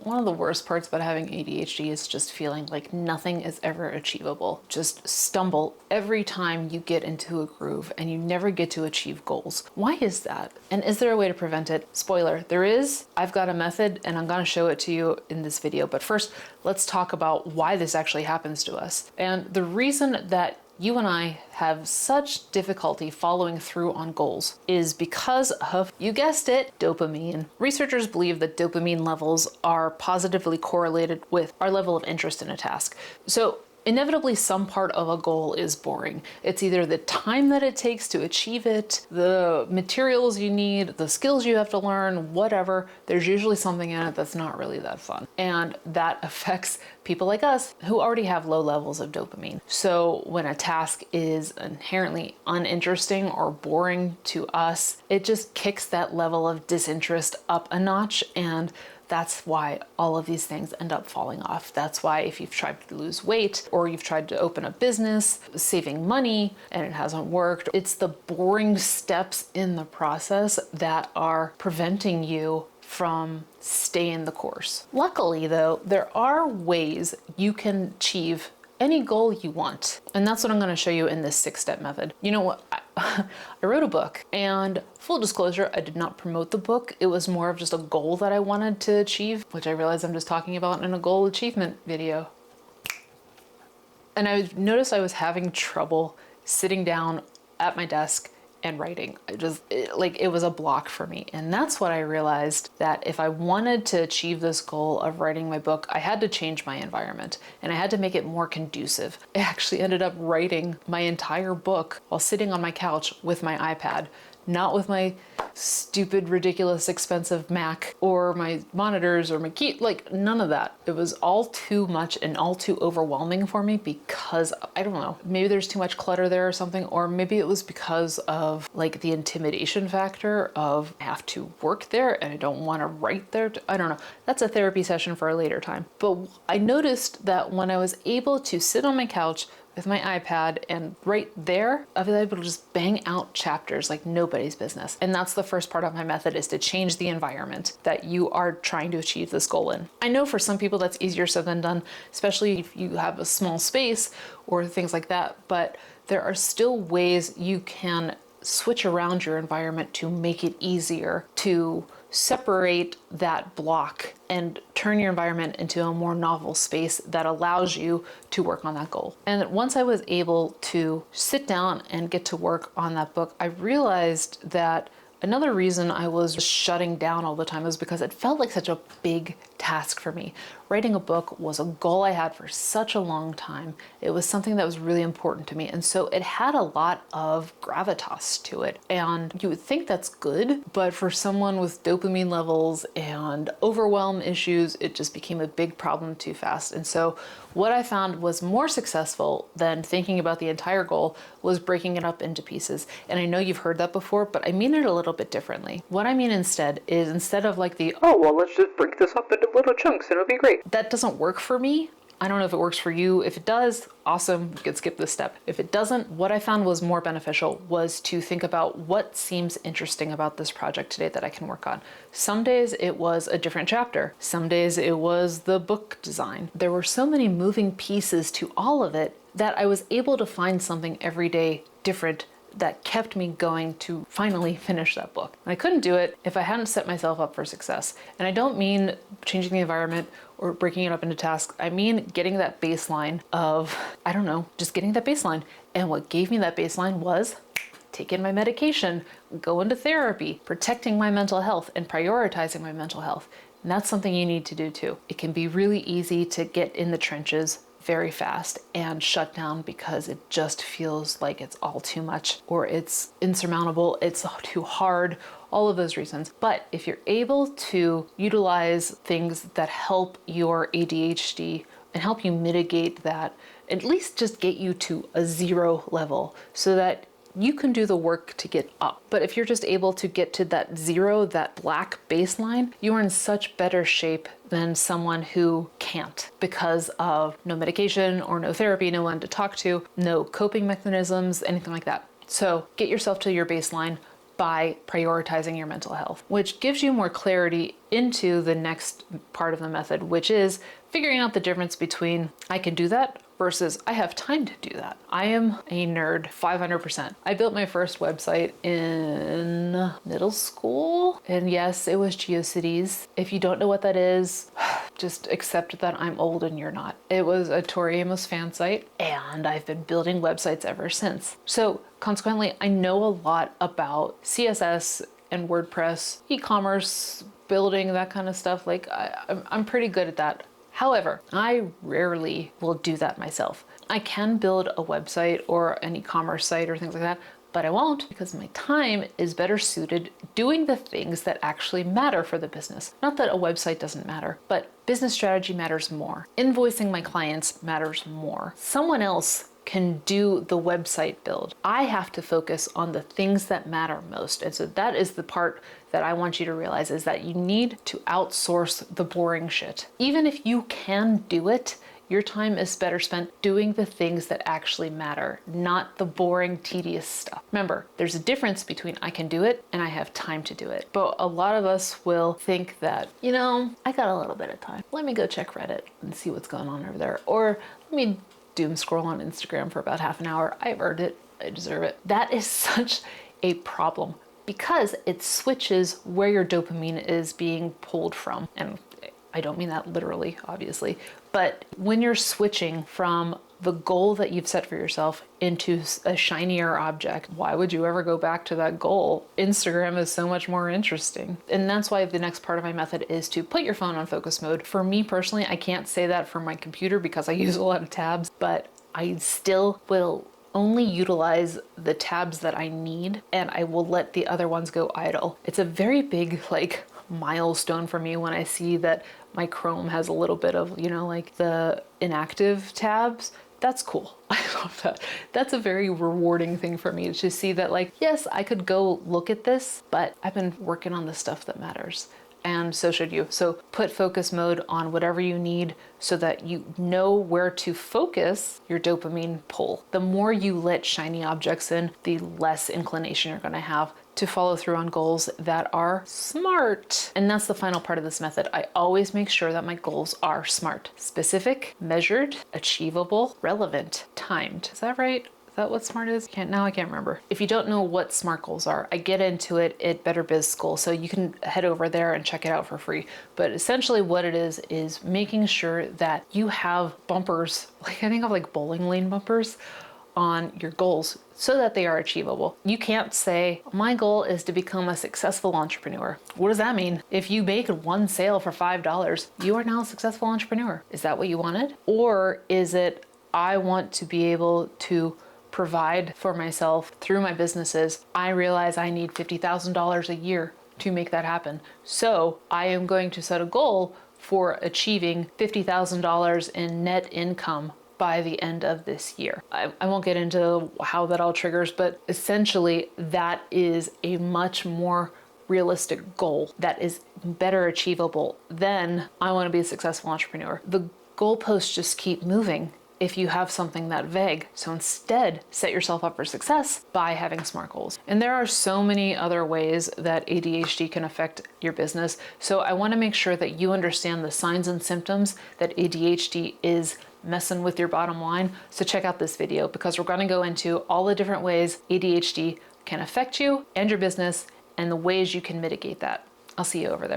One of the worst parts about having ADHD is just feeling like nothing is ever achievable. Just stumble every time you get into a groove and you never get to achieve goals. Why is that? And is there a way to prevent it? Spoiler, there is. I've got a method and I'm gonna show it to you in this video. But first, let's talk about why this actually happens to us. And the reason that you and I have such difficulty following through on goals is because of, you guessed it, dopamine. Researchers believe that dopamine levels are positively correlated with our level of interest in a task. So inevitably, some part of a goal is boring. It's either the time that it takes to achieve it, the materials you need, the skills you have to learn, whatever. There's usually something in it that's not really that fun. And that affects people like us who already have low levels of dopamine. So when a task is inherently uninteresting or boring to us, it just kicks that level of disinterest up a notch, and that's why all of these things end up falling off. That's why if you've tried to lose weight or you've tried to open a business, saving money, and it hasn't worked, it's the boring steps in the process that are preventing you from staying the course. Luckily though, there are ways you can achieve any goal you want. And that's what I'm gonna show you in this 6-step method. You know what? I wrote a book, and full disclosure, I did not promote the book. It was more of just a goal that I wanted to achieve, which I realize I'm just talking about in a goal achievement video. And I noticed I was having trouble sitting down at my desk and writing. It was a block for me. And that's what I realized, that if I wanted to achieve this goal of writing my book, I had to change my environment and I had to make it more conducive. I actually ended up writing my entire book while sitting on my couch with my iPad, not with my stupid, ridiculous, expensive Mac or my monitors or my key, like none of that. It was all too much and all too overwhelming for me because, I don't know, maybe there's too much clutter there or something, or maybe it was because of like the intimidation factor of I have to work there and I don't want to write there. I don't know. That's a therapy session for a later time. But I noticed that when I was able to sit on my couch with my iPad and right there, I was able to just bang out chapters like nobody's business. And that's the first part of my method, is to change the environment that you are trying to achieve this goal in. I know for some people that's easier said than done, especially if you have a small space or things like that, but there are still ways you can switch around your environment to make it easier to separate that block and turn your environment into a more novel space that allows you to work on that goal. And once I was able to sit down and get to work on that book, I realized that another reason I was shutting down all the time was because it felt like such a big task for me. Writing a book was a goal I had for such a long time. It was something that was really important to me. And so it had a lot of gravitas to it. And you would think that's good, but for someone with dopamine levels and overwhelm issues, it just became a big problem too fast. And so what I found was more successful than thinking about the entire goal was breaking it up into pieces. And I know you've heard that before, but I mean it a little bit differently. What I mean instead is, instead of like the, oh, well, let's just break this up into little chunks and it'll be great. That doesn't work for me. I don't know if it works for you. If it does, awesome, you can skip this step. If it doesn't, what I found was more beneficial was to think about what seems interesting about this project today that I can work on. Some days it was a different chapter. Some days it was the book design. There were so many moving pieces to all of it that I was able to find something every day different that kept me going to finally finish that book. And I couldn't do it if I hadn't set myself up for success. And I don't mean changing the environment or breaking it up into tasks. I mean getting that baseline of, I don't know, just getting that baseline. And what gave me that baseline was taking my medication, going to therapy, protecting my mental health, and prioritizing my mental health. And that's something you need to do too. It can be really easy to get in the trenches very fast and shut down because it just feels like it's all too much or it's insurmountable, it's too hard, all of those reasons. But if you're able to utilize things that help your ADHD and help you mitigate that, at least just get you to a 0 level so that you can do the work to get up. But if you're just able to get to that 0, that black baseline, you are in such better shape than someone who can't because of no medication or no therapy, no one to talk to, no coping mechanisms, anything like that. So get yourself to your baseline, by prioritizing your mental health, which gives you more clarity into the next part of the method, which is figuring out the difference between I can do that versus I have time to do that. I am a nerd, 500%. I built my first website in middle school, and yes, it was GeoCities. If you don't know what that is, just accept that I'm old and you're not. It was a Tori Amos fan site, and I've been building websites ever since. So consequently, I know a lot about CSS and WordPress, e-commerce, building, that kind of stuff. Like I'm pretty good at that. However, I rarely will do that myself. I can build a website or an e-commerce site or things like that, but I won't because my time is better suited doing the things that actually matter for the business. Not that a website doesn't matter, but business strategy matters more. Invoicing my clients matters more. Someone else can do the website build. I have to focus on the things that matter most. And so that is the part that I want you to realize, is that you need to outsource the boring shit. Even if you can do it, your time is better spent doing the things that actually matter, not the boring, tedious stuff. Remember, there's a difference between I can do it and I have time to do it. But a lot of us will think that, you know, I got a little bit of time. Let me go check Reddit and see what's going on over there. Or let me doom scroll on Instagram for about half an hour. I've earned it. I deserve it. That is such a problem because it switches where your dopamine is being pulled from. And I don't mean that literally, obviously, but when you're switching from the goal that you've set for yourself into a shinier object, why would you ever go back to that goal? Instagram is so much more interesting. And that's why the next part of my method is to put your phone on focus mode. For me personally, I can't say that for my computer because I use a lot of tabs, but I still will only utilize the tabs that I need, and I will let the other ones go idle. It's a very big milestone for me when I see that my Chrome has a little bit of, the inactive tabs. That's cool. I love that. That's a very rewarding thing for me to see that, yes, I could go look at this, but I've been working on the stuff that matters. And so should you. So put focus mode on whatever you need so that you know where to focus your dopamine pull. The more you let shiny objects in, the less inclination you're going to have to follow through on goals that are smart. And that's the final part of this method. I always make sure that my goals are smart, specific, measured, achievable, relevant, timed. Is that right? Is that what SMART is? I can't remember. If you don't know what SMART goals are, I get into it at Better Biz School, so you can head over there and check it out for free. But essentially what it is making sure that you have bumpers, I think of bowling lane bumpers on your goals so that they are achievable. You can't say, my goal is to become a successful entrepreneur. What does that mean? If you make one sale for $5, you are now a successful entrepreneur. Is that what you wanted? Or is it, I want to be able to provide for myself through my businesses. I realize I need $50,000 a year to make that happen. So I am going to set a goal for achieving $50,000 in net income by the end of this year. I won't get into how that all triggers, but essentially that is a much more realistic goal that is better achievable than I want to be a successful entrepreneur. The goalposts just keep moving if you have something that vague. So instead, set yourself up for success by having SMART goals. And there are so many other ways that ADHD can affect your business. So I want to make sure that you understand the signs and symptoms that ADHD is messing with your bottom line. So check out this video because we're going to go into all the different ways ADHD can affect you and your business and the ways you can mitigate that. I'll see you over there.